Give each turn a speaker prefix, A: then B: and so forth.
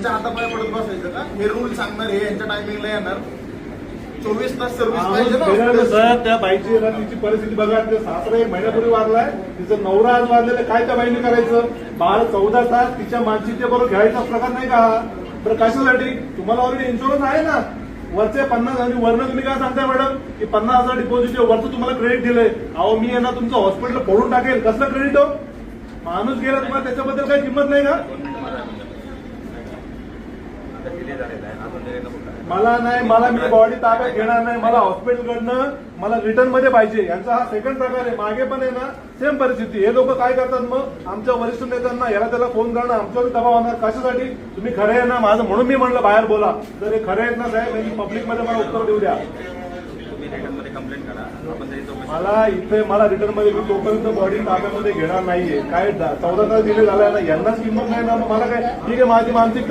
A: यांच्या हातापाय पडत बसायचं का? हे रूल सांगणार, हे यांच्या टायमिंगला येणार, 24 तास सर्व्हिस पाहिजे ना
B: सर. त्या बाईची तिची परिस्थिती बघा. ते सासरा 1 महिन्यापूर्वी वारलाय, तिचं नवरा आज वारलेलं, काय त्या बाईने करायचं? 12-14 तास तिच्या मानसिकतेबरोबर घ्यायचा प्रकार नाही का? तर कशासाठी? तुम्हाला ऑलरेडी इन्शुरन्स आहे ना, वरचे 50 आणि वरनं तुम्ही काय सांगताय मॅडम की 50,000 डिपॉझिट वरचं तुम्हाला क्रेडिट दिलंय. अहो मी यांना तुमचं हॉस्पिटल फोडून टाकेल. कसलं क्रेडिट हो? माणूस गेला, तुम्हाला त्याच्याबद्दल काही किंमत नाही का? मला नाही, मला मी बॉडी ताब्यात घेणार नाही. मला हॉस्पिटलकडनं मला रिटर्न मध्ये पाहिजे. यांचा हा सेकंड प्रकार आहे. मागे पण आहे ना सेम परिस्थिती. हे लोक काय करतात मग? आमच्या वरिष्ठ नेत्यांना याला त्याला फोन करणं, आमच्यावर दबाव आणणार. कशासाठी? तुम्ही खरे आहे ना माझं, म्हणून मी म्हणलं बाहेर बोला. जर हे खरे आहेत ना साहेब, पब्लिक मध्ये मला उत्तर देऊ द्या. मला इथे मला रिटर्न मध्ये मी तोपर्यंत बॉडी ताब्यामध्ये घेणार नाहीये. काय 14 तास दिले झालाय ना, यांनाच किंमत नाही ना. मला काय ठीक आहे, माझी मानसिकता